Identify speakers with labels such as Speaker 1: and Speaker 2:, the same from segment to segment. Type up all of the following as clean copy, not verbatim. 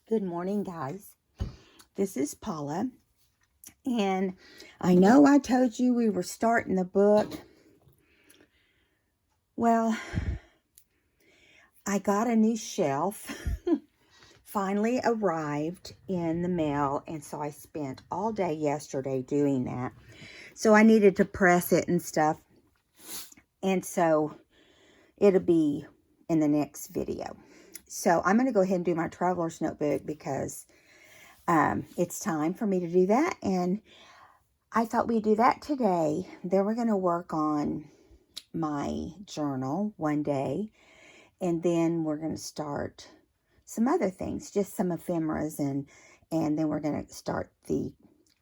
Speaker 1: Good morning, guys. This is Paula, and I know I told you we were starting the book. Well, I got a new shelf. Finally arrived in the mail, and so I spent all day yesterday doing that. So I needed to press it and stuff, and so it'll be in the next video. So I'm going to go ahead and do my traveler's notebook because it's time for me to do that, and I thought we'd do that today. Then we're going to work on my journal one day, and then we're going to start some other things, just some ephemeras, and then we're going to start the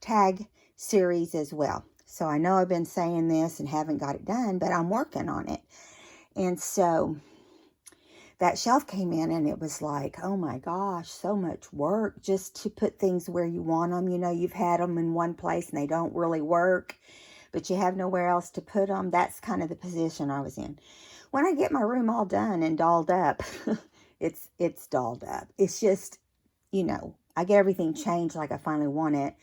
Speaker 1: tag series as well. So I know I've been saying this and haven't got it done, but I'm working on it. And so that shelf came in, and it was like, oh my gosh, so much work just to put things where you want them. You know, you've had them in one place and they don't really work, but you have nowhere else to put them. That's kind of the position I was in. When I get my room all done and dolled up, it's dolled up. It's just, you know, I get everything changed like I finally want it.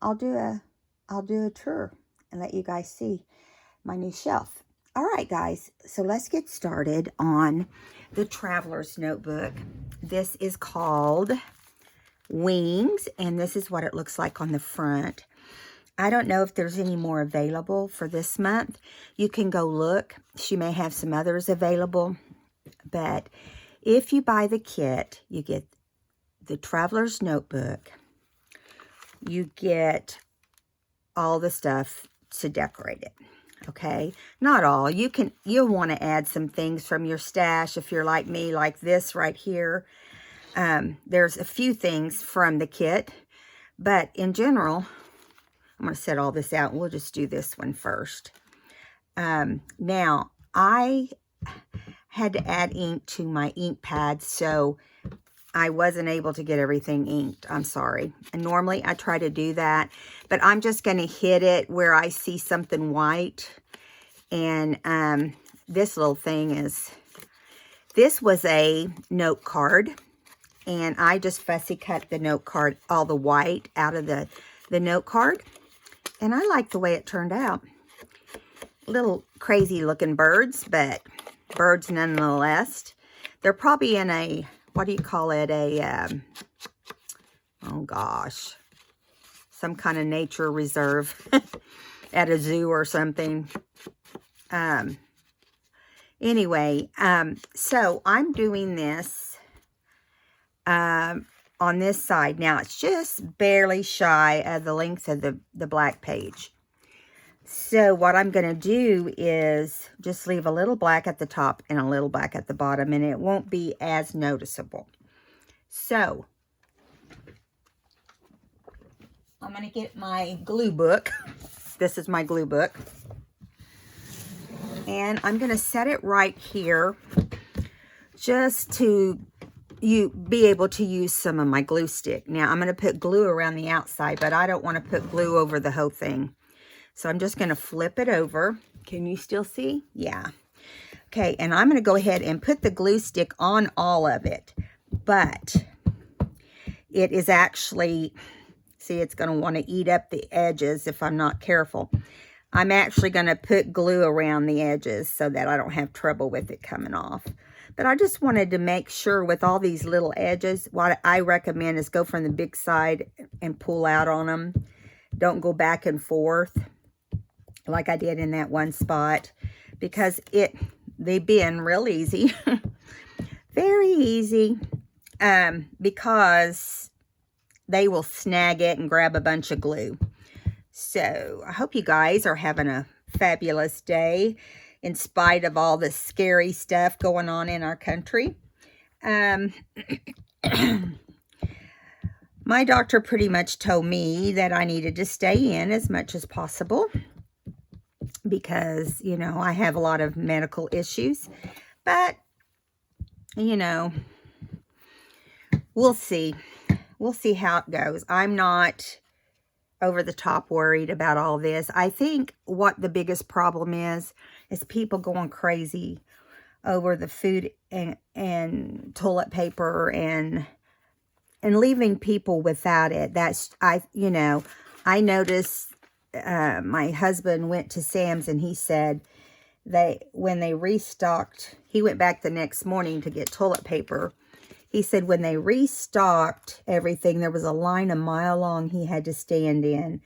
Speaker 1: I'll do a tour and let you guys see my new shelf. All right, guys, so let's get started on the traveler's notebook. This is called Wings, and this is what it looks like on the front. I don't know if there's any more available for this month. You can go look. She may have some others available, but if you buy the kit, you get the traveler's notebook. You get all the stuff to decorate it. Okay, not all. You'll want to add some things from your stash if you're like me, like this right here. There's a few things from the kit, but in general, I'm going to set all this out, and we'll just do this one first. Now, I had to add ink to my ink pad, so I wasn't able to get everything inked. I'm sorry. And normally I try to do that, but I'm just going to hit it where I see something white. And this little thing this was a note card, and I just fussy cut the note card, all the white out of the note card. And I like the way it turned out. Little crazy looking birds, but birds nonetheless. They're probably in a, what do you call it? Oh gosh, some kind of nature reserve at a zoo or something. Anyway, so I'm doing this on this side. Now, it's just barely shy of the length of the black page. So what I'm going to do is just leave a little black at the top and a little black at the bottom, and it won't be as noticeable. So I'm going to get my glue book. This is my glue book. And I'm going to set it right here just to be able to use some of my glue stick. Now, I'm going to put glue around the outside, but I don't want to put glue over the whole thing. So I'm just going to flip it over. Can you still see? Yeah. Okay, and I'm going to go ahead and put the glue stick on all of it. But it is actually, see, it's going to want to eat up the edges if I'm not careful. I'm actually going to put glue around the edges so that I don't have trouble with it coming off. But I just wanted to make sure with all these little edges, what I recommend is go from the big side and pull out on them. Don't go back and forth like I did in that one spot, because they bend real easy. Very easy, because they will snag it and grab a bunch of glue. So I hope you guys are having a fabulous day in spite of all the scary stuff going on in our country. My doctor pretty much told me that I needed to stay in as much as possible because, you know, I have a lot of medical issues. But, you know, we'll see. We'll see how it goes. I'm not over the top worried about all this. I think what the biggest problem is people going crazy over the food and toilet paper and and leaving people without it. You know, I noticed my husband went to Sam's and he said when they restocked, he went back the next morning to get toilet paper. He said when they restocked everything, there was a line a mile long he had to stand in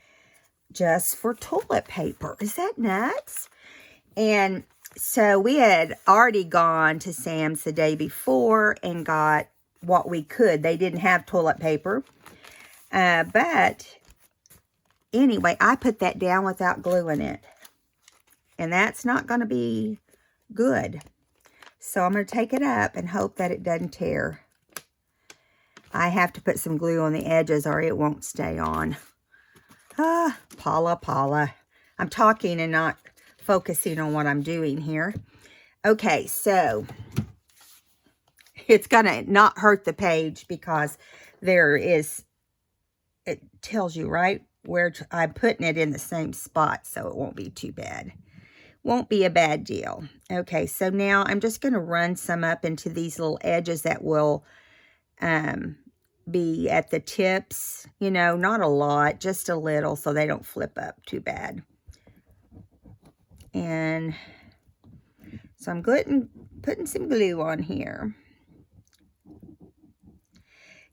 Speaker 1: just for toilet paper. Is that nuts? And so we had already gone to Sam's the day before and got what we could. They didn't have toilet paper. But anyway, I put that down without gluing it. And that's not going to be good. So I'm going to take it up and hope that it doesn't tear. I have to put some glue on the edges or it won't stay on. Paula. I'm talking and not focusing on what I'm doing here. Okay, so it's going to not hurt the page because it tells you right where I'm putting it in the same spot, so it won't be too bad. Won't be a bad deal. Okay, so now I'm just going to run some up into these little edges that will be at the tips. You know, not a lot, just a little, so they don't flip up too bad. And so I'm putting some glue on here.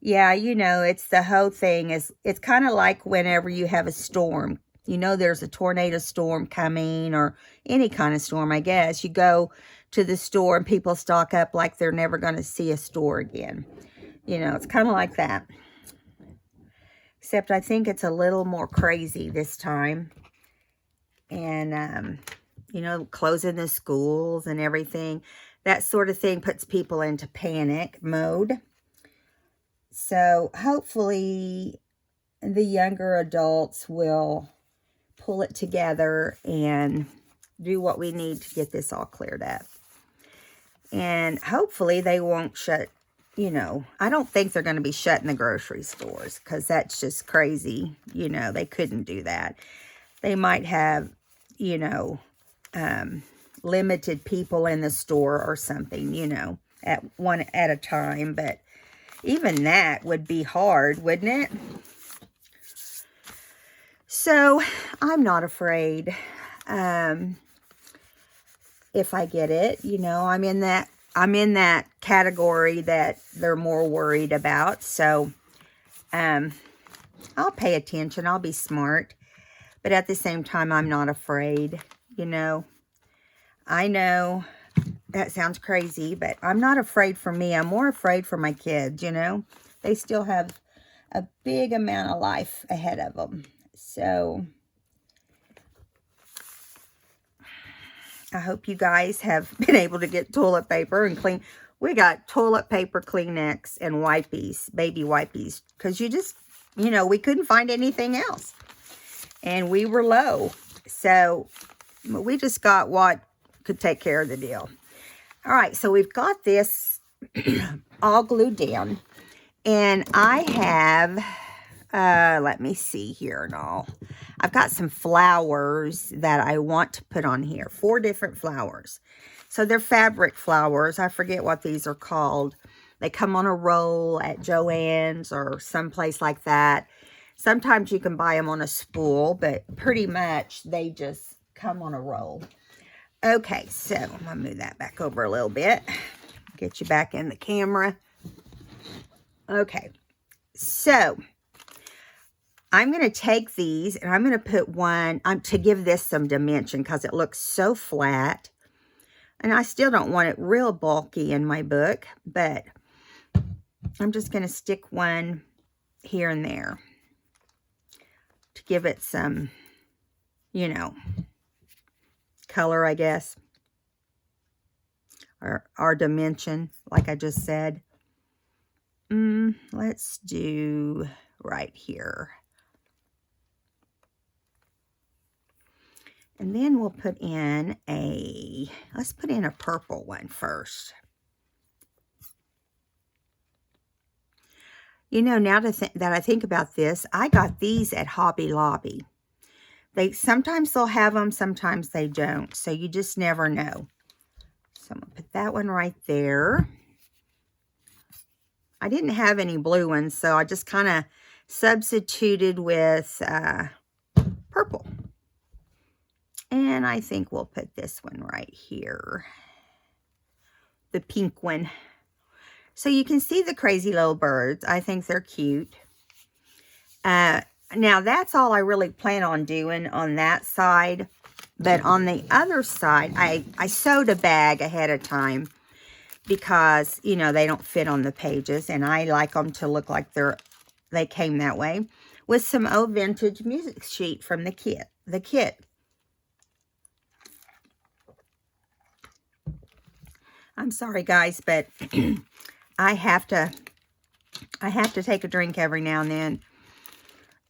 Speaker 1: Yeah, you know, it's the whole thing. It's kind of like whenever you have a storm. You know there's a tornado storm coming or any kind of storm, I guess. You go to the store and people stock up like they're never going to see a store again. You know, it's kind of like that. Except I think it's a little more crazy this time. And, you know, closing the schools and everything. That sort of thing puts people into panic mode. So hopefully the younger adults will pull it together and do what we need to get this all cleared up. And hopefully they won't shut, you know, I don't think they're going to be shutting the grocery stores because that's just crazy. You know, they couldn't do that. They might have, you know, limited people in the store or something, you know, at a time. But even that would be hard, wouldn't it? So I'm not afraid. If I get it, you know, I'm in that category that they're more worried about. So I'll pay attention. I'll be smart. But at the same time, I'm not afraid, you know. I know that sounds crazy, but I'm not afraid for me. I'm more afraid for my kids, you know. They still have a big amount of life ahead of them. So I hope you guys have been able to get toilet paper and clean. We got toilet paper, Kleenex, and wipies, baby wipies, because you know, we couldn't find anything else. And we were low. So we just got what could take care of the deal. All right, so we've got this all glued down. And I have, let me see here and all. I've got some flowers that I want to put on here. 4 different flowers. So they're fabric flowers. I forget what these are called. They come on a roll at Joann's or someplace like that. Sometimes you can buy them on a spool, but pretty much they just come on a roll. Okay, so I'm going to move that back over a little bit. Get you back in the camera. Okay, so I'm going to take these and I'm going to put one to give this some dimension because it looks so flat. And I still don't want it real bulky in my book, but I'm just going to stick one here and there to give it some, you know, color, I guess, or dimension, like I just said. Let's do right here. And then we'll put in let's put in a purple one first. You know, now that I think about this, I got these at Hobby Lobby. Sometimes they'll have them, sometimes they don't. So you just never know. So I'm going to put that one right there. I didn't have any blue ones, so I just kind of substituted with purple. And I think we'll put this one right here. The pink one. So you can see the crazy little birds. I think they're cute. Now that's all I really plan on doing on that side. But on the other side, I sewed a bag ahead of time because, you know, they don't fit on the pages. And I like them to look like they came that way. With some old vintage music sheet from the kit. I'm sorry, guys, but I have to take a drink every now and then.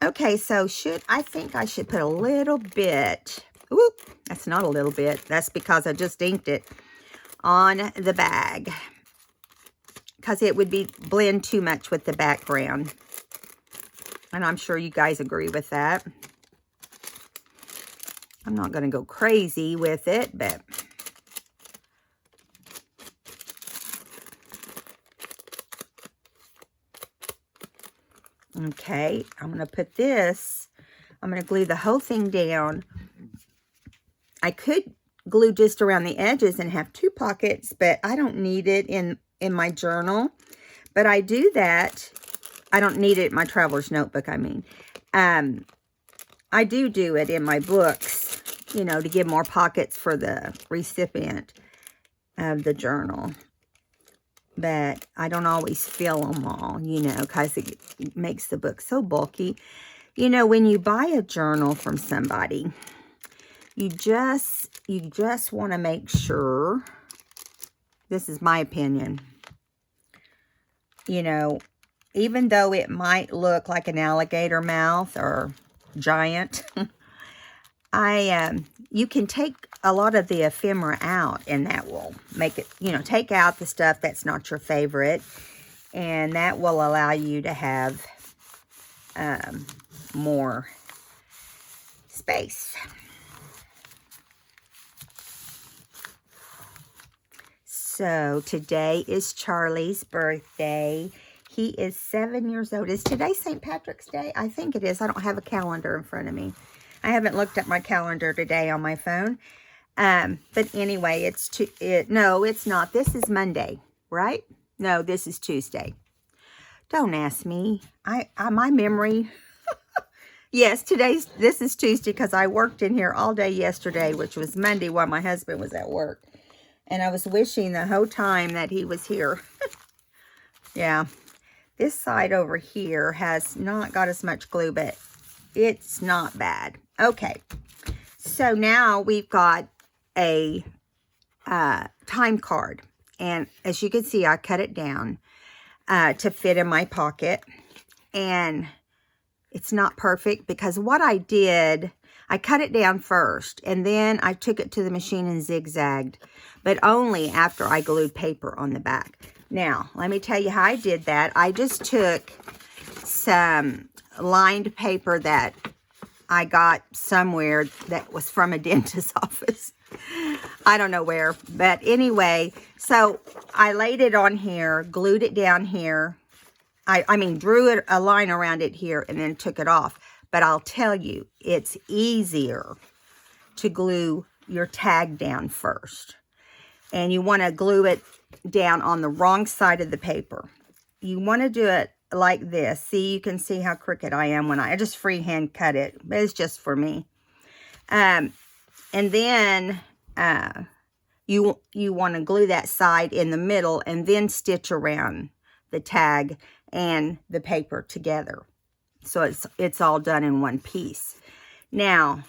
Speaker 1: Okay, so I think I should put a little bit. Whoop, that's not a little bit. That's because I just inked it on the bag. Because it would blend too much with the background. And I'm sure you guys agree with that. I'm not going to go crazy with it, but... Okay, I'm going to put this, I'm going to glue the whole thing down. I could glue just around the edges and have 2 pockets, but I don't need it in my journal. But I do that, I don't need it in my traveler's notebook, I mean. I do it in my books, you know, to give more pockets for the recipient of the journal. But I don't always fill them all, you know, because it makes the book so bulky. You know, when you buy a journal from somebody, you just want to make sure, this is my opinion, you know, even though it might look like an alligator mouth or giant, you can take a lot of the ephemera out, and that will make it, you know, take out the stuff that's not your favorite, and that will allow you to have more space. So today is Charlie's birthday. He is 7 years old. Is today St. Patrick's Day? I think it is. I don't have a calendar in front of me. I haven't looked at my calendar today on my phone. But anyway, no, it's not. This is Monday, right? No, this is Tuesday. Don't ask me. My memory. Yes, this is Tuesday because I worked in here all day yesterday, which was Monday while my husband was at work. And I was wishing the whole time that he was here. Yeah. This side over here has not got as much glue, but it's not bad. Okay. So now we've got a time card. And as you can see, I cut it down to fit in my pocket. And it's not perfect because what I did, I cut it down first. And then I took it to the machine and zigzagged. But only after I glued paper on the back. Now, let me tell you how I did that. I just took some lined paper that I got somewhere that was from a dentist's office. I don't know where. But anyway, so I laid it on here, glued it down here. I mean, drew a line around it here and then took it off. But I'll tell you, it's easier to glue your tag down first. And you want to glue it down on the wrong side of the paper. You want to do it like this. See, you can see how crooked I am when I just freehand cut it. But it's just for me. And then you want to glue that side in the middle and then stitch around the tag and the paper together. So it's all done in one piece. Now,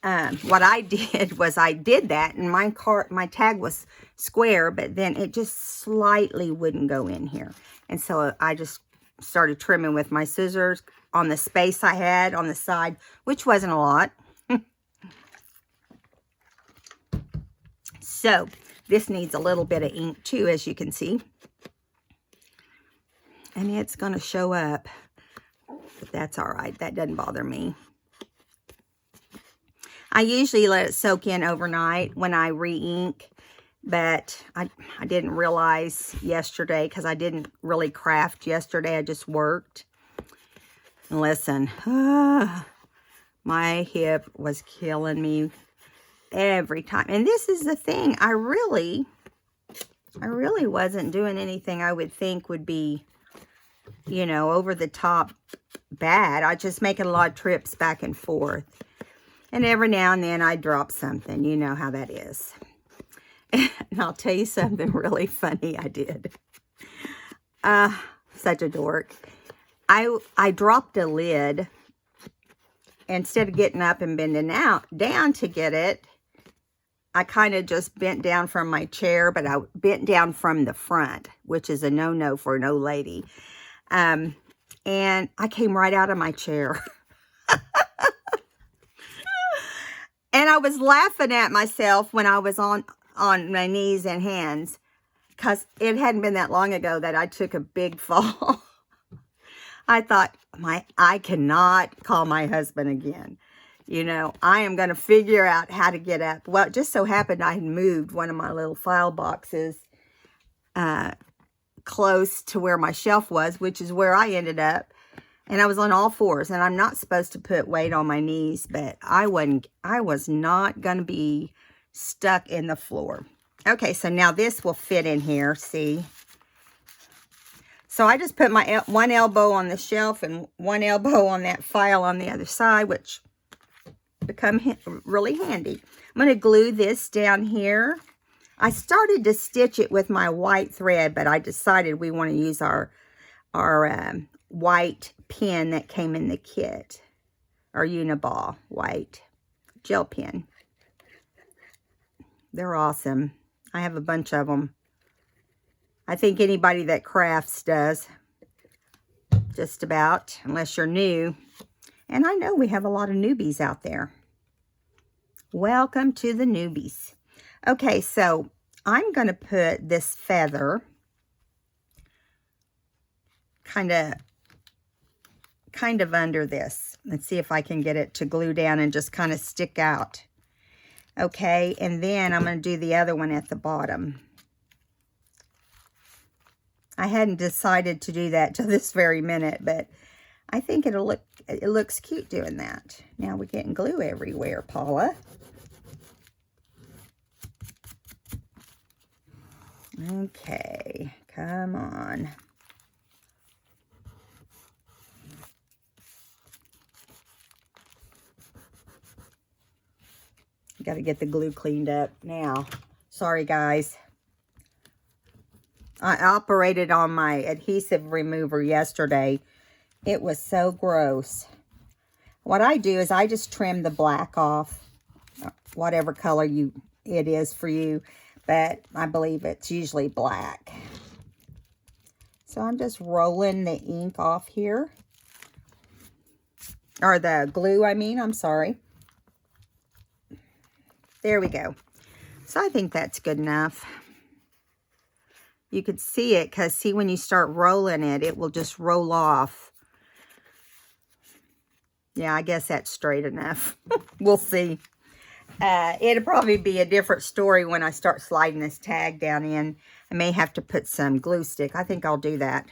Speaker 1: what I did was I did that, and my tag was square, but then it just slightly wouldn't go in here. And so I just started trimming with my scissors on the space I had on the side, which wasn't a lot. So this needs a little bit of ink too, as you can see. And it's going to show up, but that's all right. That doesn't bother me. I usually let it soak in overnight when I re-ink but I didn't realize yesterday because I didn't really craft yesterday. I just worked. And listen, my hip was killing me every time. And this is the thing. I really wasn't doing anything I would think would be, you know, over the top bad. I just making a lot of trips back and forth. And every now and then I drop something. You know how that is. And I'll tell you something really funny I did. Such a dork. I dropped a lid. Instead of getting up and bending down to get it, I kind of just bent down from my chair, but I bent down from the front, which is a no-no for an old lady. And I came right out of my chair. And I was laughing at myself when I was on my knees and hands, because it hadn't been that long ago that I took a big fall. I thought, I cannot call my husband again. You know, I am going to figure out how to get up. Well, it just so happened I had moved one of my little file boxes close to where my shelf was, which is where I ended up. And I was on all fours, and I'm not supposed to put weight on my knees, but I was not going to be stuck in the floor. Okay, so now this will fit in here, see? So I just put my one elbow on the shelf and one elbow on that file on the other side, which become really handy. I'm going to glue this down here. I started to stitch it with my white thread, but I decided we want to use our white pin that came in the kit. Our Uniball white gel pen. They're awesome. I have a bunch of them. I think anybody that crafts does. Just about, unless you're new. And I know we have a lot of newbies out there. Welcome to the newbies. Okay, so I'm going to put this feather kind of under this. Let's see if I can get it to glue down and just kind of stick out. Okay, and then I'm going to do the other one at the bottom. I hadn't decided to do that till this very minute, but I think it looks cute doing that. Now we're getting glue everywhere, Paula. Okay, come on. Got to get the glue cleaned up now. Sorry, guys. I operated on my adhesive remover yesterday. It was so gross. What I do is I just trim the black off, whatever color it is for you, but I believe it's usually black. So I'm just rolling the ink off here. Or the glue, I mean, I'm sorry. There we go. So I think that's good enough. You could see it because, see, when you start rolling it, it will just roll off. Yeah, I guess that's straight enough. We'll see. It'll probably be a different story when I start sliding this tag down in. I may have to put some glue stick. I think I'll do that,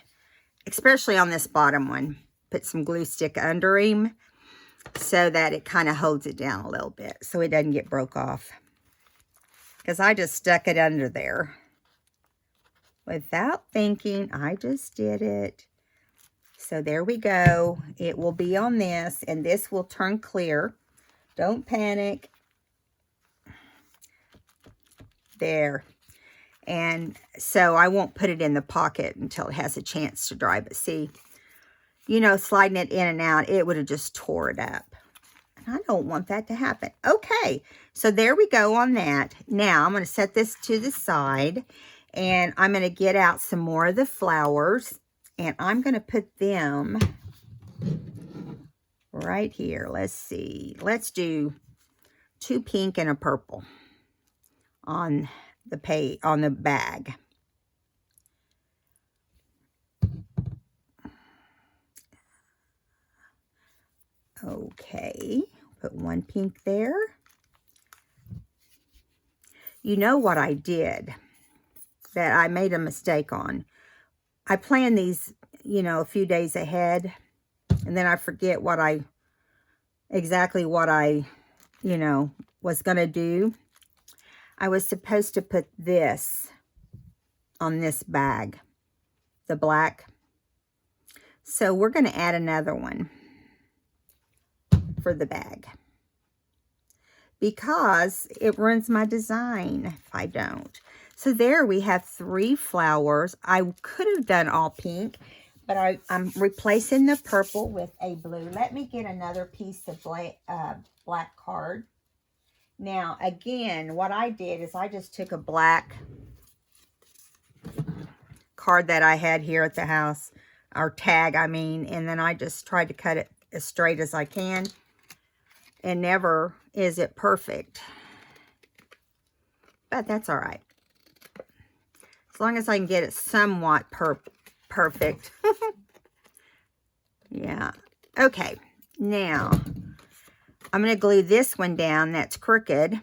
Speaker 1: especially on this bottom one. Put some glue stick under him so that it kind of holds it down a little bit so it doesn't get broke off. Because I just stuck it under there. Without thinking, I just did it. So there we go. It will be on this, and this will turn clear. Don't panic. There. And so I won't put it in the pocket until it has a chance to dry. But see, you know, sliding it in and out, it would have just tore it up. And I don't want that to happen. Okay, so there we go on that. Now I'm going to set this to the side. And I'm going to get out some more of the flowers. And I'm going to put them right here. Let's see. Let's do 2 pink and a purple on the bag. Okay. Put 1 pink there. you know what I did that I made a mistake on. I planned these, you know, a few days ahead, and then I forget exactly what I, you know, was going to do. I was supposed to put this on this bag, the black. So we're going to add another one for the bag, because it ruins my design if I don't. So there we have 3 flowers. I could have done all pink, but I'm replacing the purple with a blue. Let me get another piece of black card. Now, again, what I did is I just took a black card that I had here at the house, or tag, I mean, and then I just tried to cut it as straight as I can. And never is it perfect. But that's all right. As long as I can get it somewhat perfect. Yeah. Okay. Now, I'm going to glue this one down that's crooked.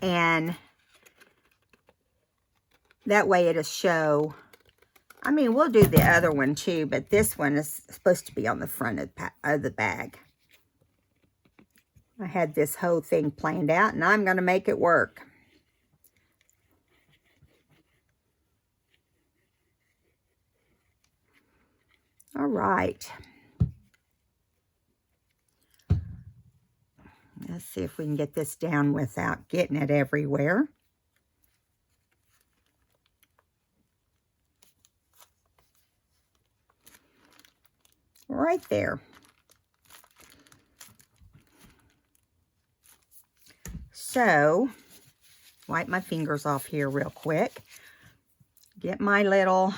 Speaker 1: And that way it'll show. I mean, we'll do the other one too, but this one is supposed to be on the front of the bag. I had this whole thing planned out, and I'm going to make it work. All right. Let's see if we can get this down without getting it everywhere. Right there. So, wipe my fingers off here real quick. Get my little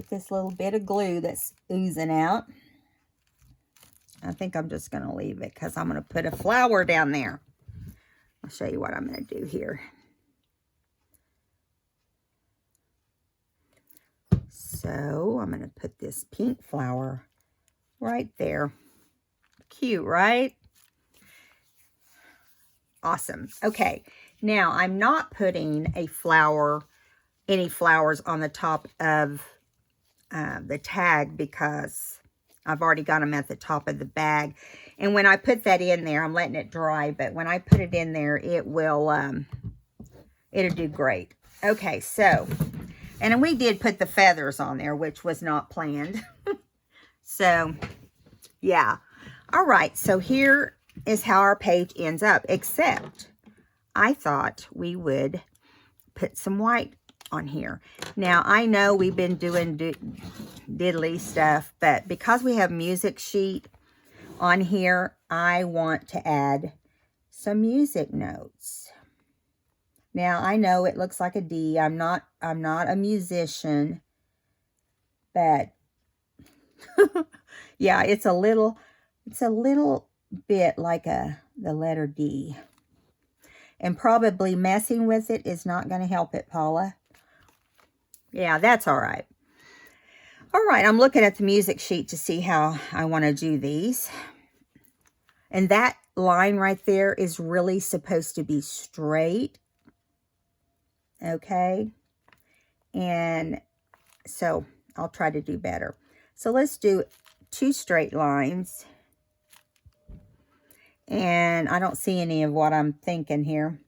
Speaker 1: this little bit of glue that's oozing out. I think I'm just going to leave it because I'm going to put a flower down there. I'll show you what I'm going to do here. So I'm going to put this pink flower right there. Cute, right? Awesome. Okay, now I'm not putting any flowers on the top of the tag, because I've already got them at the top of the bag. And when I put that in there, I'm letting it dry, but when I put it in there, it will, it'll do great. Okay, so, and we did put the feathers on there, which was not planned. So, yeah. All right, so here is how our page ends up, except I thought we would put some white on here. Now, I know we've been doing diddly stuff, but because we have music sheet on here, I want to add some music notes. Now, I know it looks like a D. I'm not a musician, but yeah, it's a little bit like the letter D. And probably messing with it is not going to help it, Paula. Yeah, that's all right. All right, I'm looking at the music sheet to see how I want to do these. And that line right there is really supposed to be straight. Okay. And so I'll try to do better. So let's do 2 straight lines. And I don't see any of what I'm thinking here.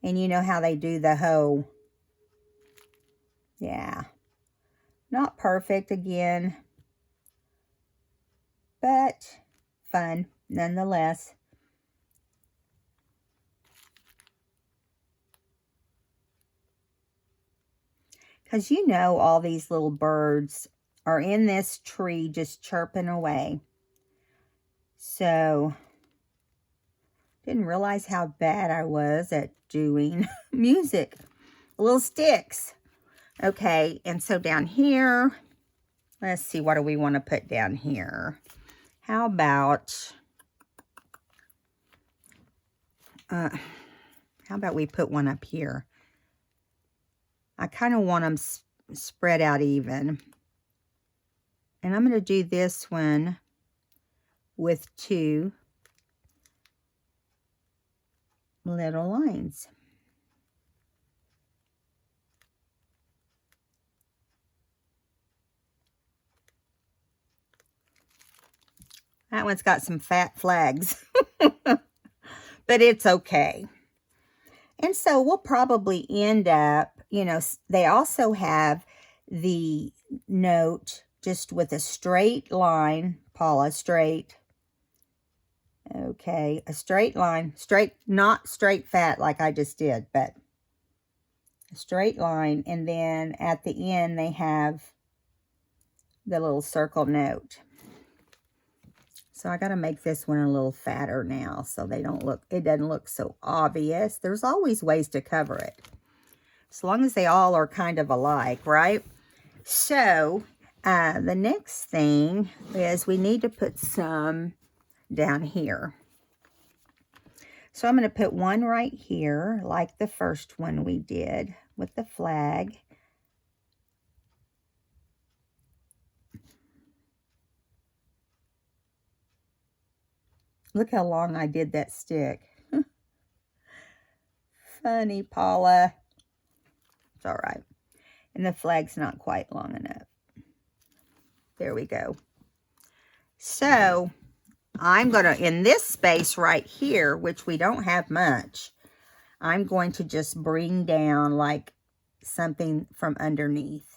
Speaker 1: And you know how they do the hoe. Yeah. Not perfect again, but fun nonetheless. Because you know all these little birds are in this tree just chirping away. So, didn't realize how bad I was at doing music. Little sticks. Okay, and so down here, let's see, what do we want to put down here? How about, How about we put one up here? I kind of want them spread out even. And I'm going to do this one with 2 little lines. That one's got some fat flags, but it's okay. And so we'll probably end up, you know, they also have the note just with a straight line, Paula, straight. Okay, a straight line, straight, not straight fat like I just did, but a straight line. And then at the end, they have the little circle note. So I got to make this one a little fatter now so they don't look, it doesn't look so obvious. There's always ways to cover it, as long as they all are kind of alike, right? So the next thing is we need to put some down here. So I'm going to put one right here, like the first one we did with the flag. Look how long I did that stick. Funny, Paula. It's all right. And the flag's not quite long enough. There we go. So I'm going to, in this space right here, which we don't have much, I'm going to just bring down like something from underneath.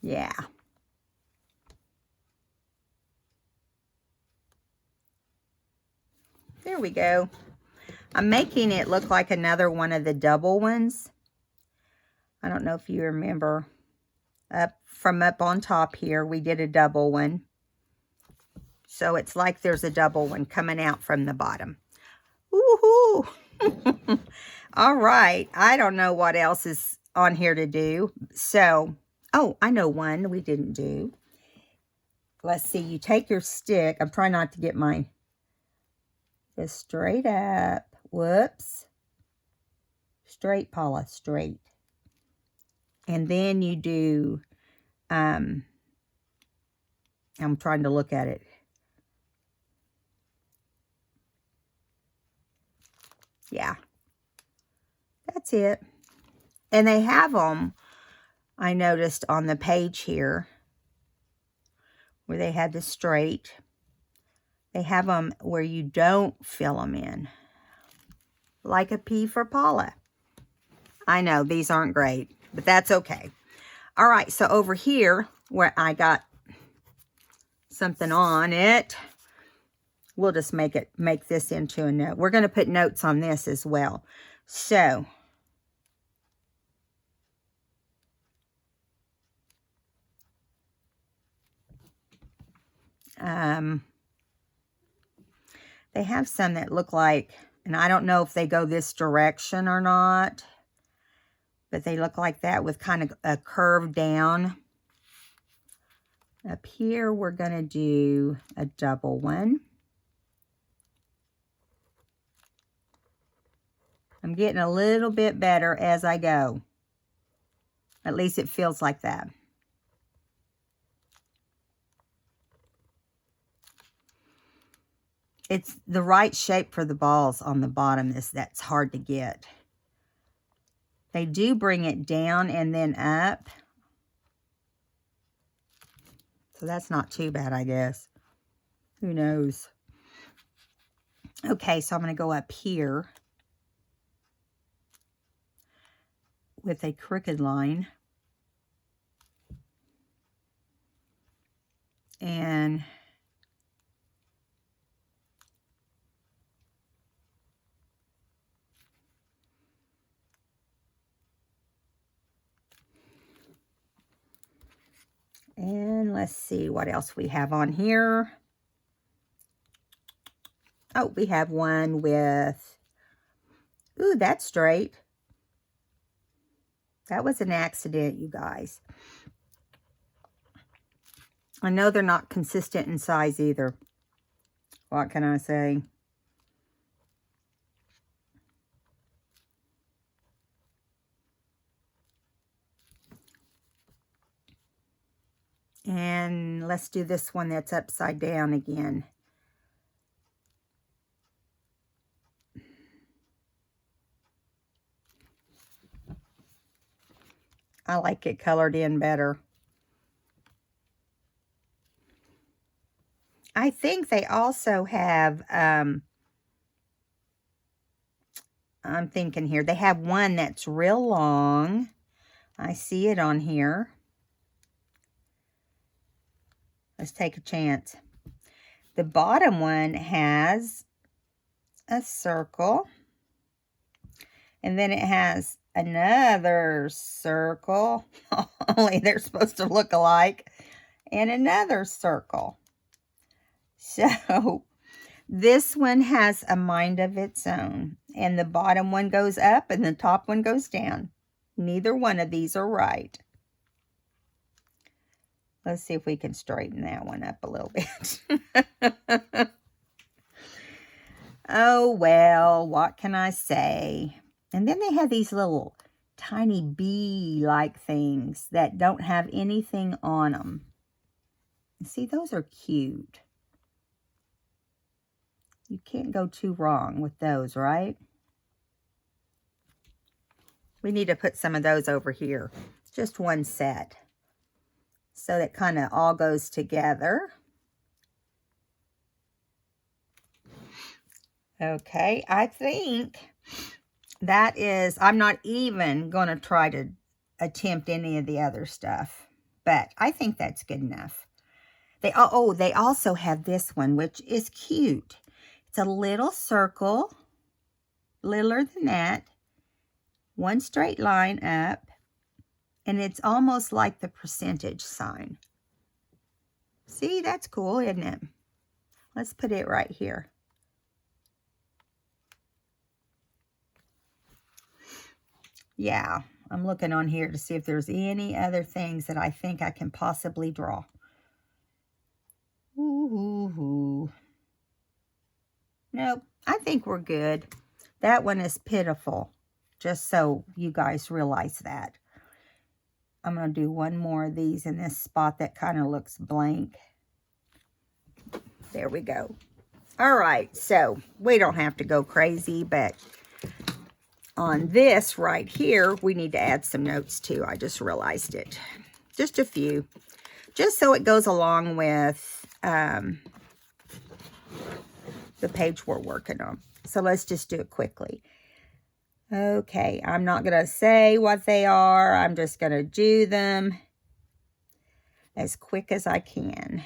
Speaker 1: Yeah. There we go. I'm making it look like another one of the double ones. I don't know if you remember, up on top here, we did a double one. So it's like there's a double one coming out from the bottom. Woohoo! All right. I don't know what else is on here to do. So, oh, I know one we didn't do. Let's see. You take your stick. I'm trying not to get mine. Just straight up. Whoops. Straight, Paula, straight. And then you do, I'm trying to look at it. Yeah. That's it. And they have them, I noticed on the page here, where they had the straight. They have them where you don't fill them in. Like a P for Paula. I know, these aren't great, but that's okay. All right, so over here, where I got something on it, we'll just make this into a note. We're going to put notes on this as well. So, they have some that look like, and I don't know if they go this direction or not, but they look like that with kind of a curve down. Up here, we're going to do a double one. I'm getting a little bit better as I go. At least it feels like that. It's the right shape for the balls on the bottom that's hard to get. They do bring it down and then up. So that's not too bad, I guess. Who knows? Okay, so I'm going to go up here with a crooked line. And let's see what else we have on here. Oh, we have one with, ooh, that's straight. That was an accident, you guys. I know they're not consistent in size either. What can I say? And let's do this one that's upside down again. I like it colored in better. I think they also have, I'm thinking here, they have one that's real long. I see it on here. Let's take a chance. The bottom one has a circle. And then it has another circle. Only they're supposed to look alike. And another circle. So this one has a mind of its own. And the bottom one goes up and the top one goes down. Neither one of these are right. Let's see if we can straighten that one up a little bit. Oh, well, what can I say? And then they have these little tiny bee-like things that don't have anything on them. See, those are cute. You can't go too wrong with those, right? We need to put some of those over here. Just one set. So that kind of all goes together. Okay, I think that is, I'm not even going to try to attempt any of the other stuff. But I think that's good enough. They also have this one, which is cute. It's a little circle, littler than that, one straight line up, and it's almost like the percentage sign. See, that's cool, isn't it? Let's put it right here. Yeah, I'm looking on here to see if there's any other things that I think I can possibly draw. Ooh. Nope, I think we're good. That one is pitiful, just so you guys realize that. I'm going to do one more of these in this spot that kind of looks blank. There we go. All right, so we don't have to go crazy, but on this right here, we need to add some notes too. I just realized it. Just a few. Just so it goes along with the page we're working on. So let's just do it quickly. Okay, I'm not going to say what they are. I'm just going to do them as quick as I can.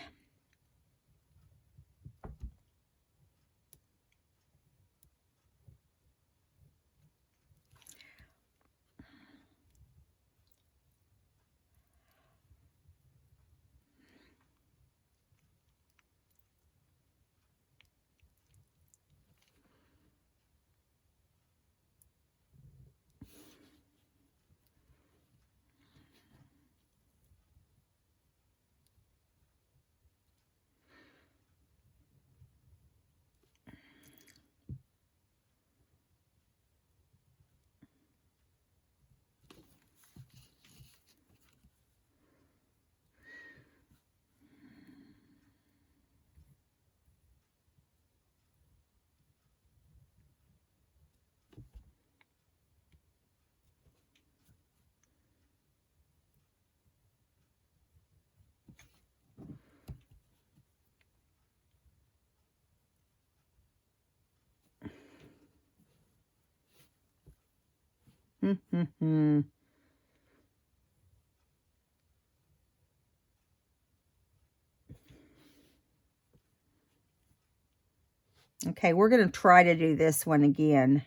Speaker 1: Okay, we're going to try to do this one again.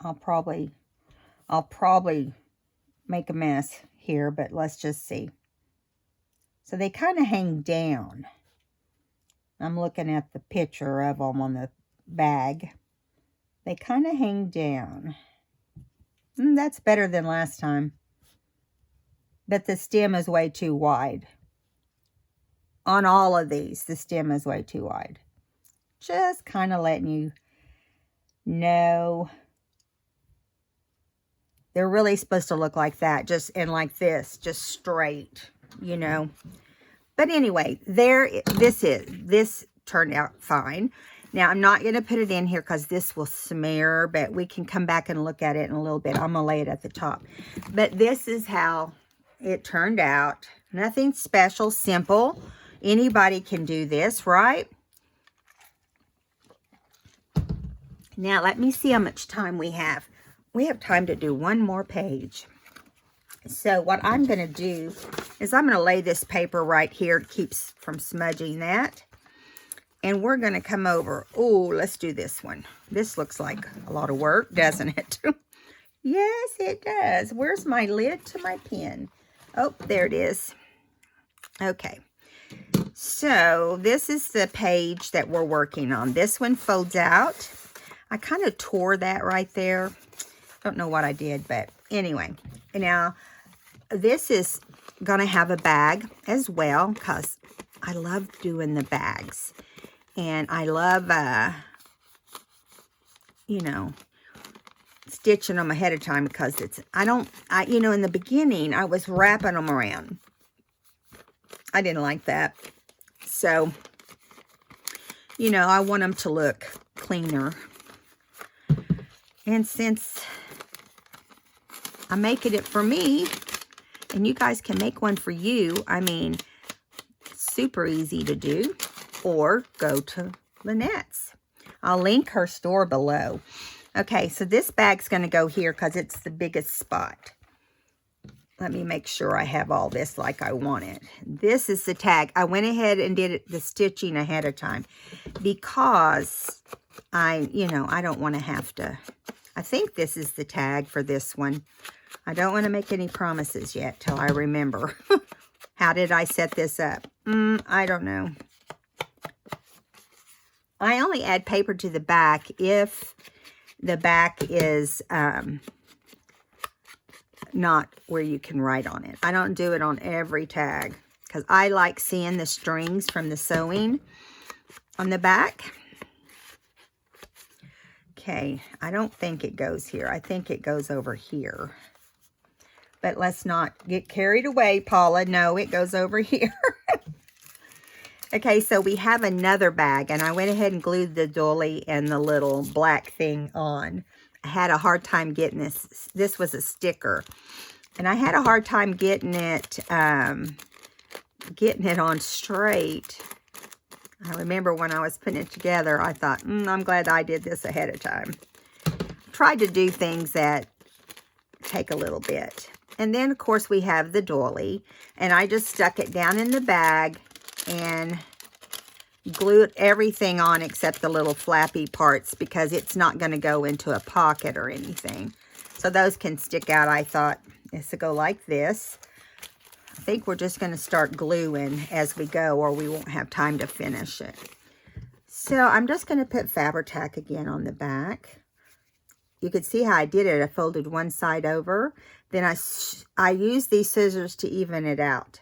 Speaker 1: I'll probably make a mess here, but let's just see. So they kind of hang down. I'm looking at the picture of them on the bag. They kind of hang down. That's better than last time. But the stem is way too wide. on all of these, the stem is way too wide. Just kind of letting you know. They're really supposed to look like that, just and like this, just straight, you know. But anyway, this turned out fine. Now, I'm not going to put it in here because this will smear, but we can come back and look at it in a little bit. I'm going to lay it at the top. But this is how it turned out. Nothing special, simple. Anybody can do this, right? Now, let me see how much time we have. We have time to do one more page. So what I'm going to do is I'm going to lay this paper right here. It keeps from smudging that. And we're going to come over. Oh, let's do this one. This looks like a lot of work, doesn't it? Yes, it does. Where's my lid to my pen? Oh, there it is. Okay. So this is the page that we're working on. This one folds out. I kind of tore that right there. Don't know what I did, but anyway. Now, this is going to have a bag as well because I love doing the bags. And I love, you know, stitching them ahead of time because you know, in the beginning, I was wrapping them around. I didn't like that. So, you know, I want them to look cleaner. And since I'm making it for me, and you guys can make one for you, I mean, super easy to do. Or go to Lynette's. I'll link her store below. Okay, so this bag's going to go here because it's the biggest spot. Let me make sure I have all this like I want it. This is the tag. I went ahead and did the stitching ahead of time because you know, I don't want to have to. I think this is the tag for this one. I don't want to make any promises yet till I remember. How did I set this up? I don't know. I only add paper to the back if the back is not where you can write on it. I don't do it on every tag because I like seeing the strings from the sewing on the back. Okay, I don't think it goes here. I think it goes over here. But let's not get carried away, Paula. No, it goes over here. Okay, so we have another bag, and I went ahead and glued the doily and the little black thing on. I had a hard time getting this. This was a sticker, and I had a hard time getting it on straight. I remember when I was putting it together, I thought, I'm glad I did this ahead of time. Tried to do things that take a little bit. And then, of course, we have the doily, and I just stuck it down in the bag and glued everything on except the little flappy parts because it's not going to go into a pocket or anything. So those can stick out. I thought this will go like this. I think we're just going to start gluing as we go or we won't have time to finish it. So I'm just going to put Fabri-Tac again on the back. You can see how I did it. I folded one side over. Then I used these scissors to even it out.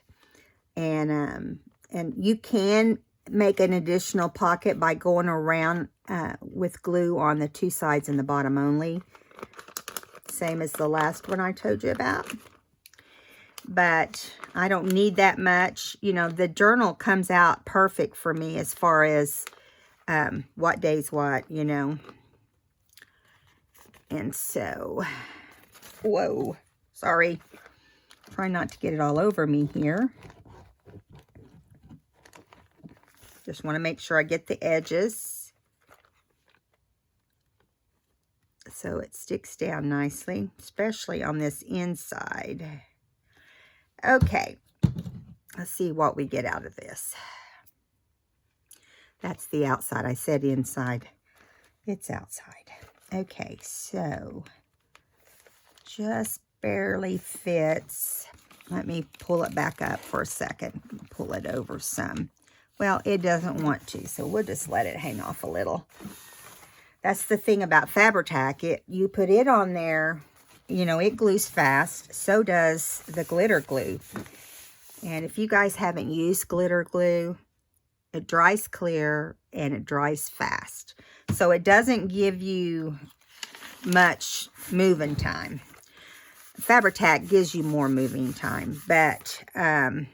Speaker 1: And you can make an additional pocket by going around with glue on the two sides and the bottom only. Same as the last one I told you about. But I don't need that much. You know, the journal comes out perfect for me as far as what day's what, you know. And so, whoa, sorry. Try not to get it all over me here. Just want to make sure I get the edges so it sticks down nicely, especially on this inside. Okay, let's see what we get out of this. That's the outside. I said inside. It's outside. Okay, so just barely fits. Let me pull it back up for a second. Pull it over some. Well, it doesn't want to, so we'll just let it hang off a little. That's the thing about Fabri-Tac. You put it on there, you know, it glues fast. So does the glitter glue. And if you guys haven't used glitter glue, it dries clear and it dries fast. So it doesn't give you much moving time. Fabri-Tac gives you more moving time, but I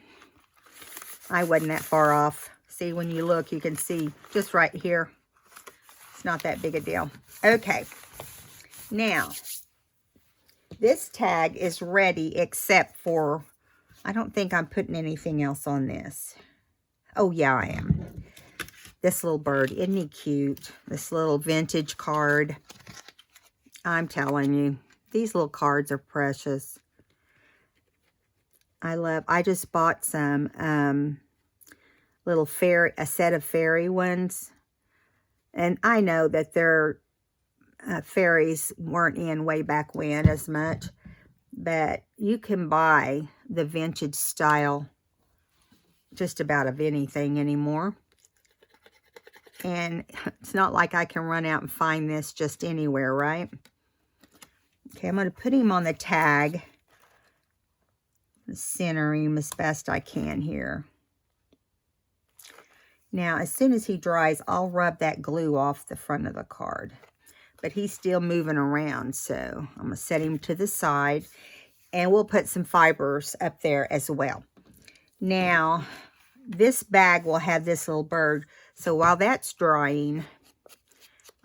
Speaker 1: wasn't that far off. See, when you look, you can see just right here. It's not that big a deal. Okay, now this tag is ready except for, I don't think I'm putting anything else on this. Oh yeah, I am. This little bird, isn't he cute? This little vintage card. I'm telling you, these little cards are precious. I just bought some a set of fairy ones. And I know that their fairies weren't in way back when as much. But you can buy the vintage style just about of anything anymore. And it's not like I can run out and find this just anywhere, right? Okay, I'm going to put him on the tag. Center him as best I can here. Now, as soon as he dries, I'll rub that glue off the front of the card. But he's still moving around, so I'm going to set him to the side. And we'll put some fibers up there as well. Now, this bag will have this little bird. So while that's drying,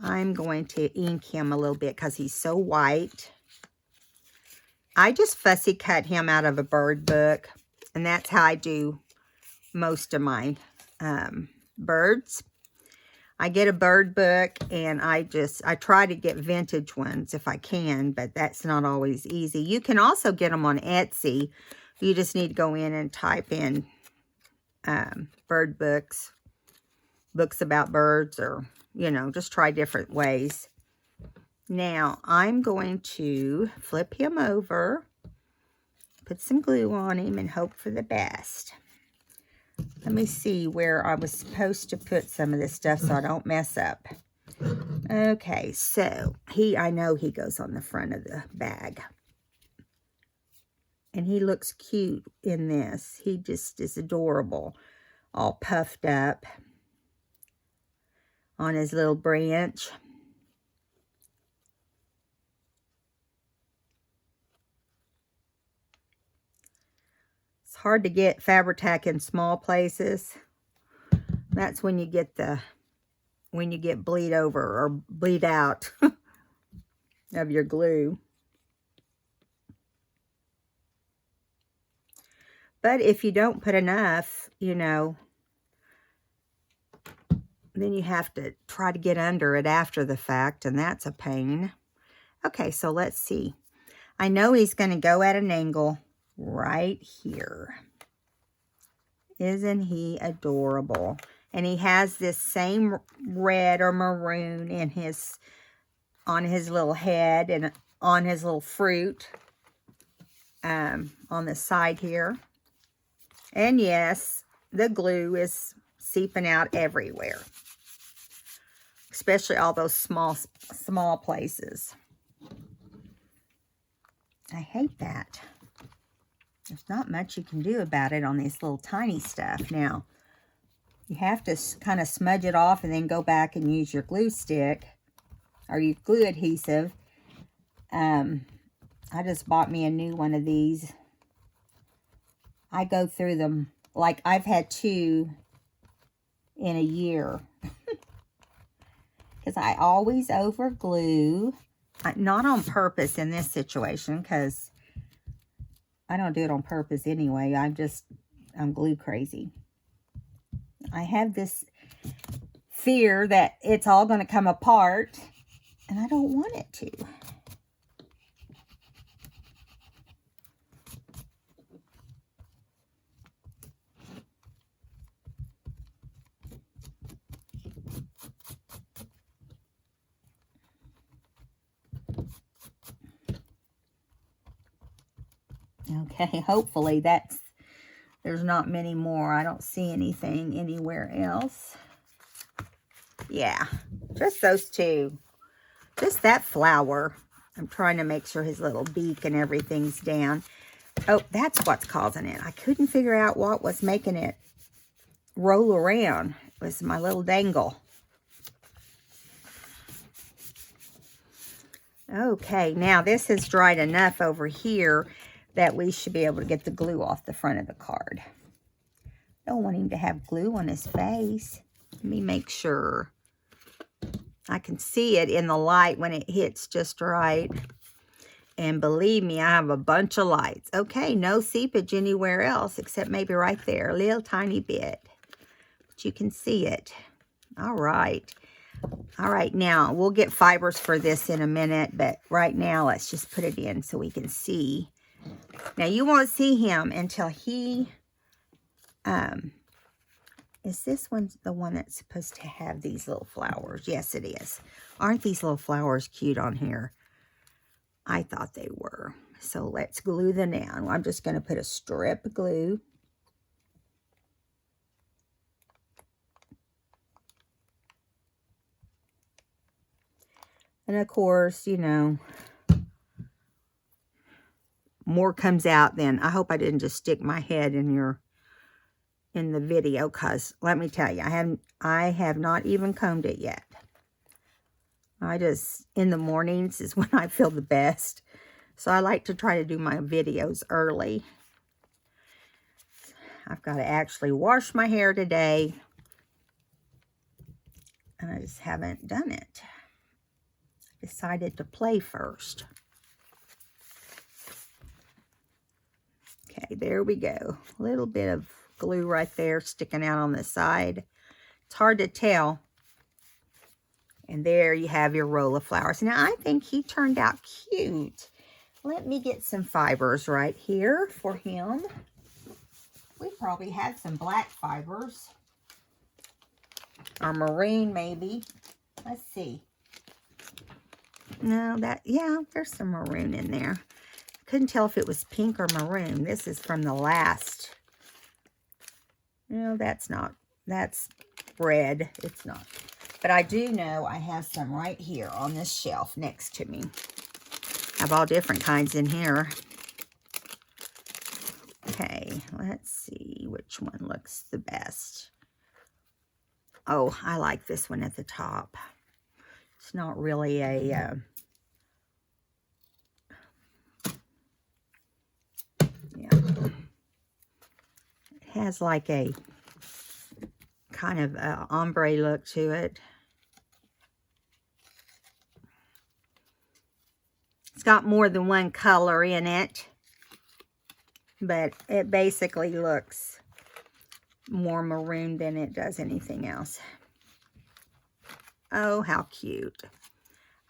Speaker 1: I'm going to ink him a little bit because he's so white. I just fussy cut him out of a bird book. And that's how I do most of my birds. I get a bird book and I try to get vintage ones if I can, but that's not always easy. You can also get them on Etsy. You just need to go in and type in bird books, books about birds, or, you know, just try different ways. Now, I'm going to flip him over, put some glue on him, and hope for the best. Let me see where I was supposed to put some of this stuff so I don't mess up. Okay, so I know he goes on the front of the bag. And he looks cute in this. He just is adorable. All puffed up on his little branch. It's hard to get Fabri-Tac in small places. That's when you get bleed over or bleed out of your glue. But if you don't put enough, you know, then you have to try to get under it after the fact, and that's a pain. Okay, so let's see. I know he's going to go at an angle right here. Isn't he adorable? And he has this same red or maroon in on his little head and on his little fruit on the side here. And yes, the glue is seeping out everywhere, especially all those small places. I hate that. There's not much you can do about it on this little tiny stuff. Now, you have to kind of smudge it off and then go back and use your glue stick or your glue adhesive. I just bought me a new one of these. I go through them, like I've had 2 in a year. Because I always over glue. Not on purpose in this situation, because I don't do it on purpose anyway. I'm glue crazy. I have this fear that it's all going to come apart, and I don't want it to. Okay, hopefully there's not many more. I don't see anything anywhere else. Yeah, just those 2. Just that flower. I'm trying to make sure his little beak and everything's down. Oh, that's what's causing it. I couldn't figure out what was making it roll around. It was my little dangle. Okay, now this has dried enough over here that we should be able to get the glue off the front of the card. Don't want him to have glue on his face. Let me make sure. I can see it in the light when it hits just right. And believe me, I have a bunch of lights. Okay, no seepage anywhere else except maybe right there, a little tiny bit. But you can see it. All right. All right, now we'll get fibers for this in a minute, but right now let's just put it in so we can see. Now you won't see him until he, is this one the one that's supposed to have these little flowers? Yes, it is. Aren't these little flowers cute on here? I thought they were. So let's glue them down. I'm just going to put a strip of glue. And of course, you know, more comes out then. I hope I didn't just stick my head in the video, because let me tell you, I have not even combed it yet. I just, in the mornings is when I feel the best. So I like to try to do my videos early. I've got to actually wash my hair today. And I just haven't done it. Decided to play first. Okay, there we go. A little bit of glue right there sticking out on the side. It's hard to tell. And there you have your roll of flowers. Now, I think he turned out cute. Let me get some fibers right here for him. We probably had some black fibers. Or maroon, maybe. Let's see. No, yeah, there's some maroon in there. Couldn't tell if it was pink or maroon. This is from the last. No, that's not. That's red. It's not. But I do know I have some right here on this shelf next to me. I have all different kinds in here. Okay, let's see which one looks the best. Oh, I like this one at the top. It's not really a... yeah. It has like a kind of ombre look to it. It's got more than one color in it, but it basically looks more maroon than it does anything else. Oh, how cute.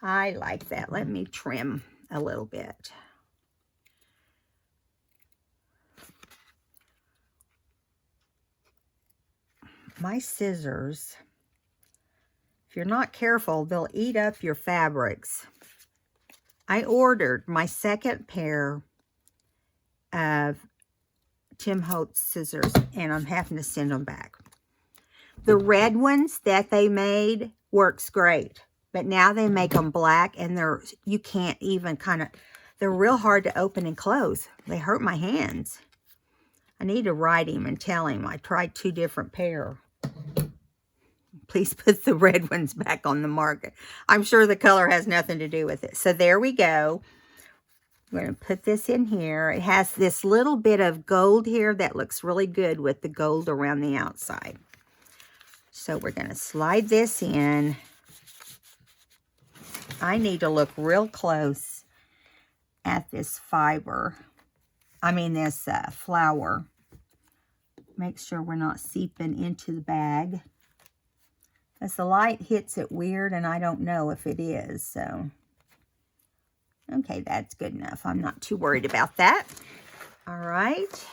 Speaker 1: I like that. Let me trim a little bit. My scissors, if you're not careful, they'll eat up your fabrics. I ordered my second pair of Tim Holtz scissors, and I'm having to send them back. The red ones that they made works great, but now they make them black, and you can't even they're real hard to open and close. They hurt my hands. I need to write him and tell him I tried 2 different pair. Please put the red ones back on the market. I'm sure the color has nothing to do with it. So there we go. We're going to put this in here. It has this little bit of gold here that looks really good with the gold around the outside. So we're going to slide this in. I need to look real close at this fiber. This flower. Make sure we're not seeping into the bag. As the light hits it weird, and I don't know if it is, so. Okay, that's good enough. I'm not too worried about that. All right.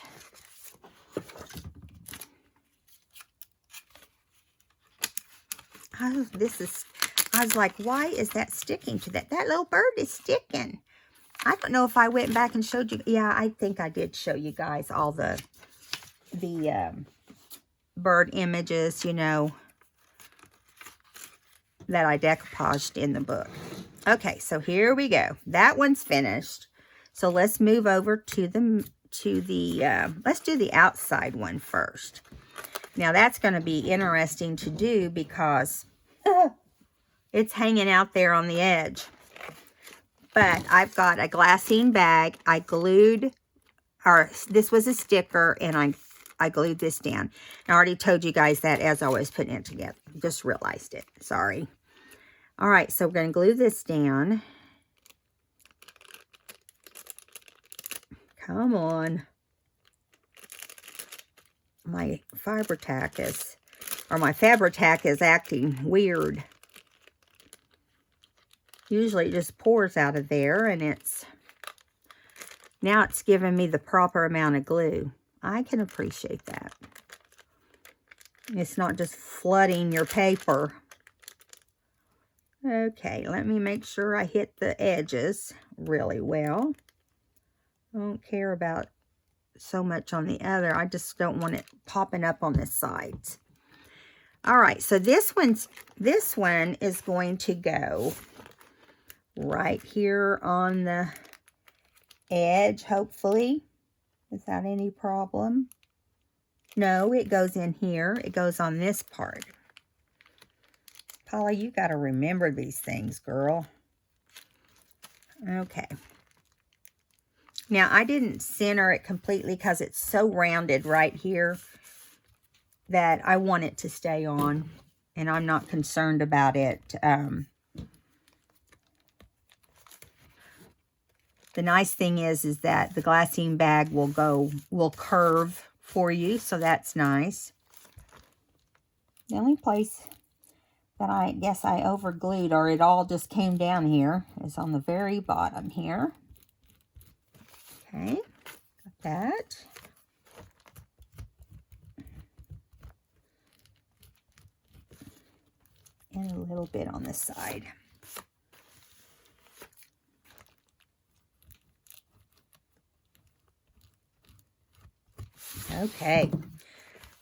Speaker 1: Oh, I was like, why is that sticking to that? That little bird is sticking. I don't know if I went back and showed you. Yeah, I think I did show you guys all the bird images, you know, that I decoupaged in the book. Okay, so here we go. That one's finished. So let's move over to to the, let's do the outside one first. Now that's going to be interesting to do because it's hanging out there on the edge. But I've got a glassine bag. I glued, or this was a sticker, and I glued this down. I already told you guys that as I was putting it together. Just realized it. Sorry. All right, so we're going to glue this down. Come on. My Fabri-Tac is, or my Fabri-Tac is acting weird. Usually it just pours out of there, and now it's giving me the proper amount of glue. I can appreciate that. It's not just flooding your paper. Okay, let me make sure I hit the edges really well. I don't care about so much on the other. I just don't want it popping up on the sides. All right, so this one is going to go right here on the edge, hopefully, without any problem. No, it goes in here. It goes on this part. Polly, you got to remember these things, girl. Okay. Now, I didn't center it completely because it's so rounded right here that I want it to stay on, and I'm not concerned about it. The nice thing is that the glassine bag will curve for you, so that's nice. The only place that I guess I overglued, or it all just came down here, is on the very bottom here. Okay, got that. And a little bit on the side. Okay,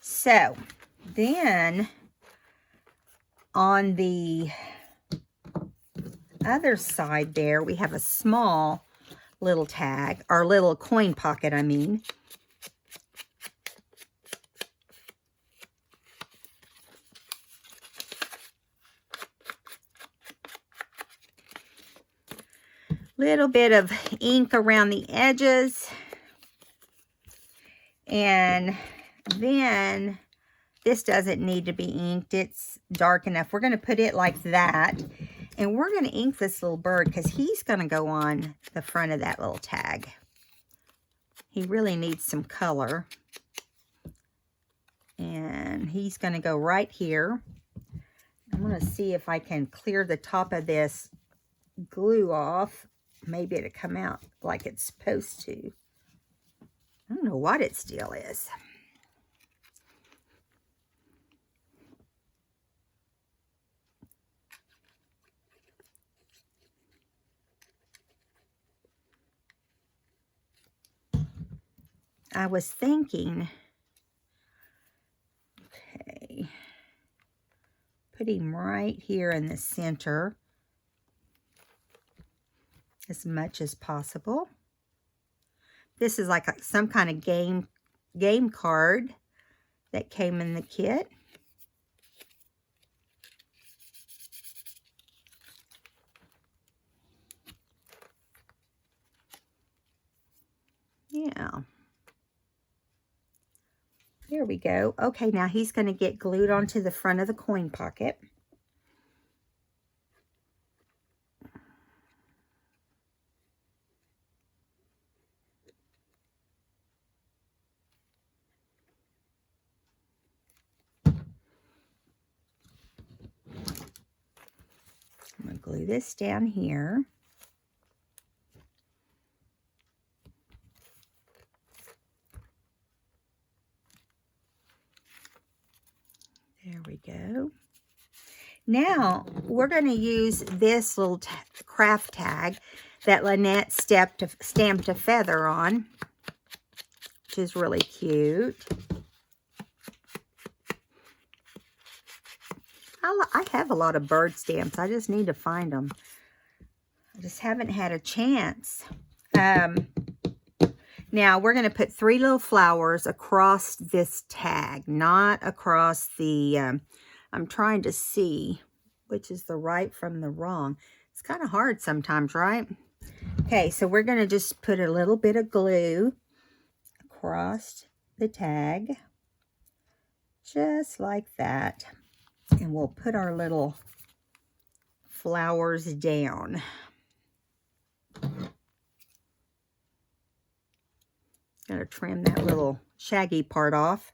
Speaker 1: so then on the other side there, we have a small little tag, or little coin pocket, I mean. Little bit of ink around the edges. And then this doesn't need to be inked. It's dark enough. We're going to put it like that. And we're going to ink this little bird because he's going to go on the front of that little tag. He really needs some color. And he's going to go right here. I'm going to see if I can clear the top of this glue off. Maybe it'll come out like it's supposed to. I don't know what it still is. I was thinking, okay, put him right here in the center as much as possible. This is like some kind of game card that came in the kit. Yeah. There we go. Okay, now he's going to get glued onto the front of the coin pocket. I'm going to glue this down here. There we go. Now, we're going to use this little craft tag that Lynette stamped a feather on, which is really cute. I have a lot of bird stamps. I just need to find them. I just haven't had a chance. Now we're going to put 3 little flowers across this tag, not across the, I'm trying to see which is the right from the wrong. It's kind of hard sometimes, right? Okay, so we're going to just put a little bit of glue across the tag, just like that. And we'll put our little flowers down. Gotta trim that little shaggy part off.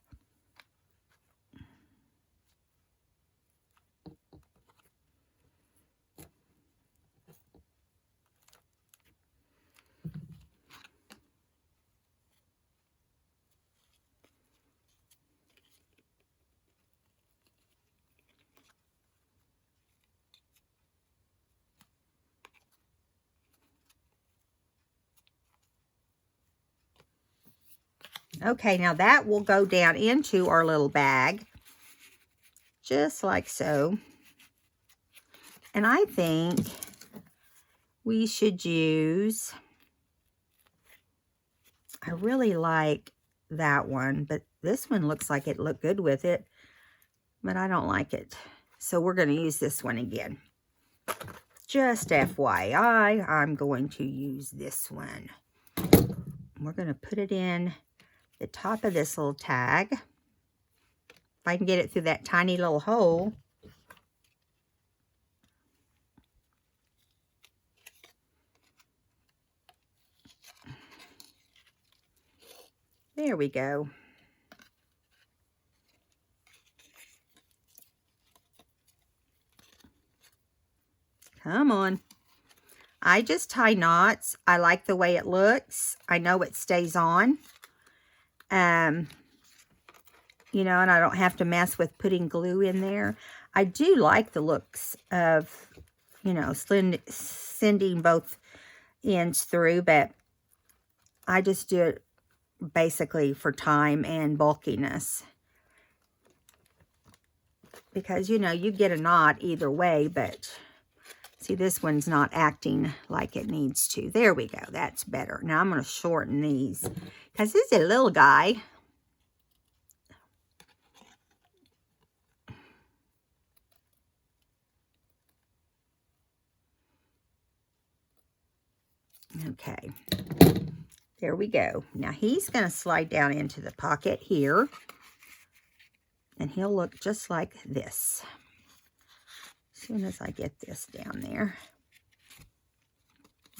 Speaker 1: Okay, now that will go down into our little bag, just like so. And I think we should use, I really like that one, but this one looks like it looked good with it, but I don't like it. So we're going to use this one again. Just FYI, I'm going to use this one. We're going to put it in the top of this little tag. If I can get it through that tiny little hole. There we go. Come on. I just tie knots. I like the way it looks. I know it stays on. You know, and I don't have to mess with putting glue in there. I do like the looks of, you know, sending both ends through, but I just do it basically for time and bulkiness. Because, you know, you get a knot either way, but see, this one's not acting like it needs to. There we go. That's better. Now I'm going to shorten these because this is a little guy. Okay, there we go. Now he's going to slide down into the pocket here, and he'll look just like this. As soon as I get this down there.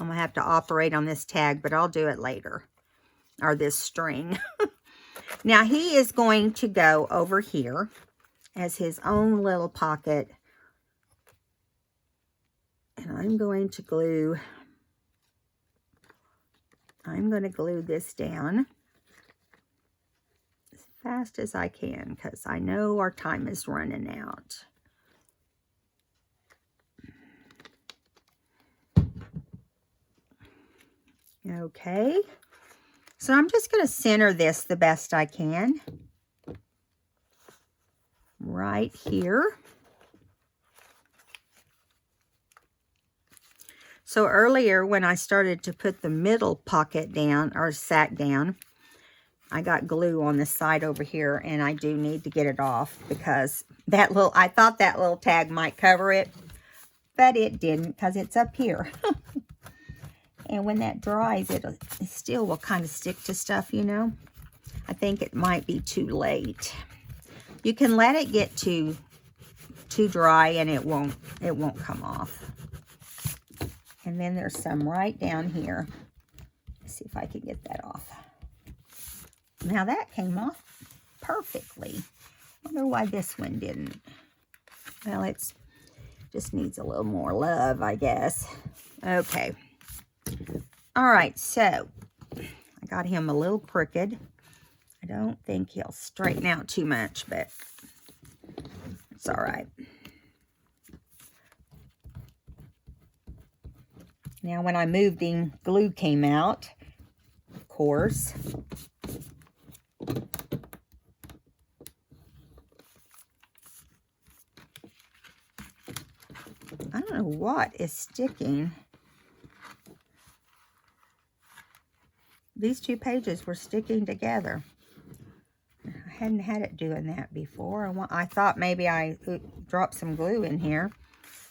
Speaker 1: I'm going to have to operate on this tag, but I'll do it later, or this string. Now he is going to go over here as his own little pocket, and I'm going to glue this down as fast as I can because I know our time is running out. Okay, so I'm just going to center this the best I can right here. So earlier when I started to put the middle pocket down, or sack down, I got glue on the side over here, and I do need to get it off because that little, I thought that little tag might cover it, but it didn't because it's up here. And when that dries, it still will kind of stick to stuff, you know. I think it might be too late. You can let it get too dry and it won't come off. And then there's some right down here. Let's see if I can get that off. Now that came off perfectly. I wonder why this one didn't. Well, it's just needs a little more love, I guess. Okay. All right, so I got him a little crooked. I don't think he'll straighten out too much, but it's all right. Now, when I moved him, glue came out, of course. I don't know what is sticking. these two pages were sticking together. I hadn't had it doing that before. I thought maybe I dropped some glue in here.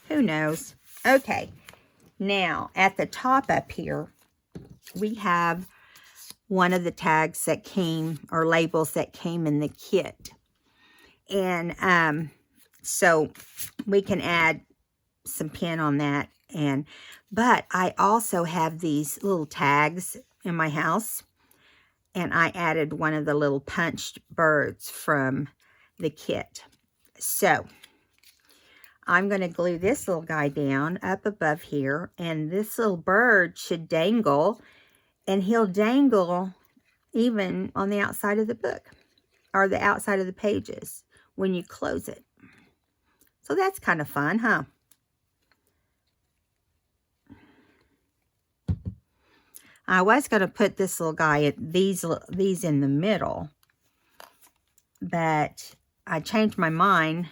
Speaker 1: Who knows? Okay, now at the top up here, we have one of the tags that came, or labels that came in the kit. And so we can add some pin on that. But I also have these little tags in my house, and I added one of the little punched birds from the kit. So I'm going to glue this little guy down up above here, and this little bird should dangle, and he'll dangle even on the outside of the book, or the outside of the pages when you close it. So that's kind of fun, huh? I was going to put this little guy, these in the middle, but I changed my mind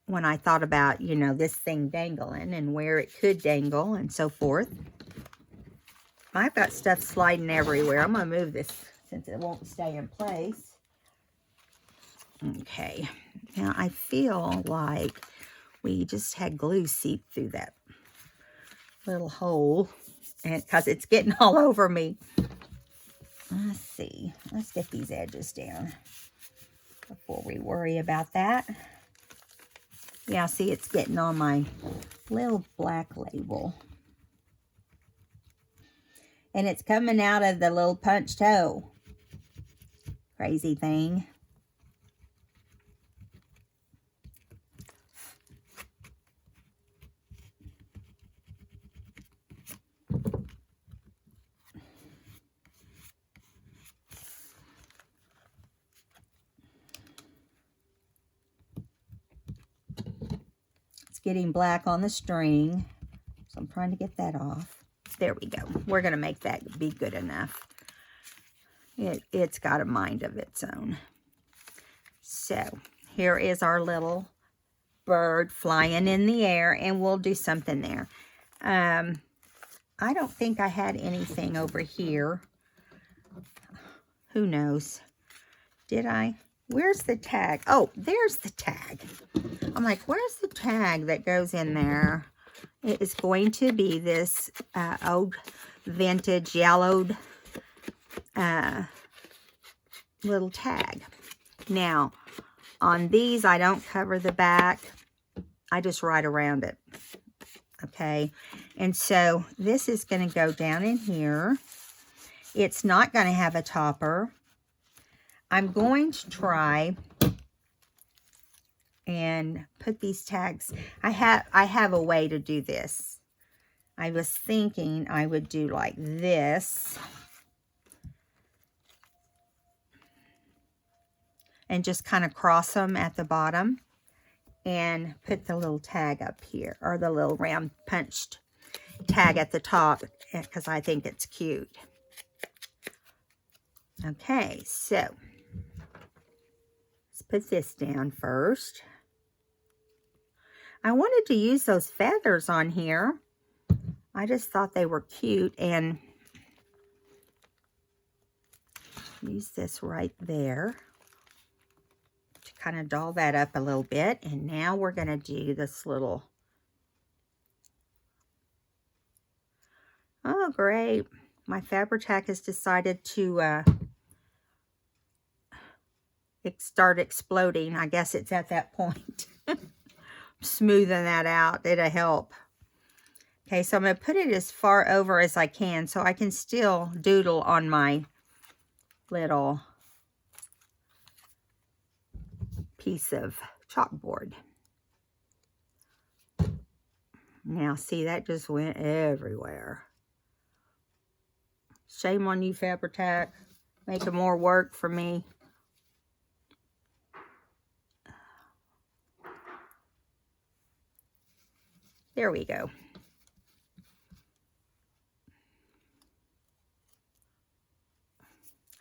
Speaker 1: when I thought about, you know, this thing dangling and where it could dangle and so forth. I've got stuff sliding everywhere. I'm going to move this since it won't stay in place. Okay, now I feel like we just had glue seep through that little hole, and because it's getting all over me. Let's see. Let's get these edges down before we worry about that. Yeah, see, it's getting on my little black label. And it's coming out of the little punched hole. Crazy thing. Getting black on the string, so I'm trying to get that off. There we go. We're going to make that be good enough. It's got a mind of its own. So here is our little bird flying in the air, and we'll do something there. I don't think I had anything over here. Who knows? Did I? Where's the tag? Oh, there's the tag. I'm like, where's the tag that goes in there? It is going to be this old vintage yellowed little tag. Now, on these, I don't cover the back. I just write around it. Okay. And so this is going to go down in here. It's not going to have a topper. I'm going to try and put these tags. I have a way to do this. I was thinking I would do like this and just kind of cross them at the bottom and put the little tag up here, or the little round punched tag at the top, because I think it's cute. Okay, so let's put this down first. I wanted to use those feathers on here. I just thought they were cute, and use this right there to kind of doll that up a little bit. And now we're going to do this little, oh great, my Fabri-Tac has decided to start exploding. I guess it's at that point. Smoothing that out, it'll help. Okay, so I'm going to put it as far over as I can so I can still doodle on my little piece of chalkboard. Now, see, that just went everywhere. Shame on you, Fabri-Tac. Making more work for me. There we go.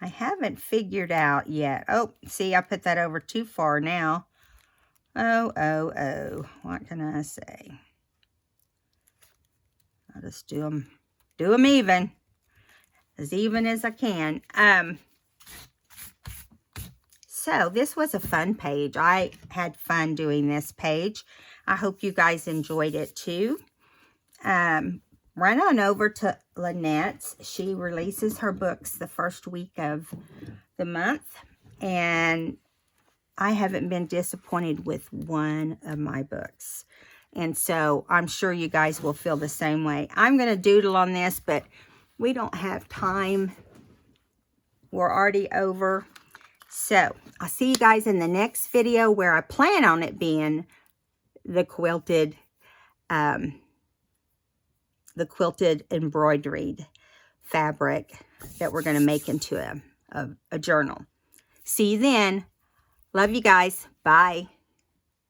Speaker 1: I haven't figured out yet. Oh, see, I put that over too far now. Oh. What can I say? I'll just do them even. as even as I can. So this was a fun page. I had fun doing this page. I hope you guys enjoyed it too. Run on over to Lynette's. She releases her books the first week of the month, and I haven't been disappointed with one of my books. And so I'm sure you guys will feel the same way. I'm going to doodle on this, but we don't have time. We're already over. So I'll see you guys in the next video, where I plan on it being the quilted embroidered fabric that we're going to make into a journal. See you then. Love you guys. Bye.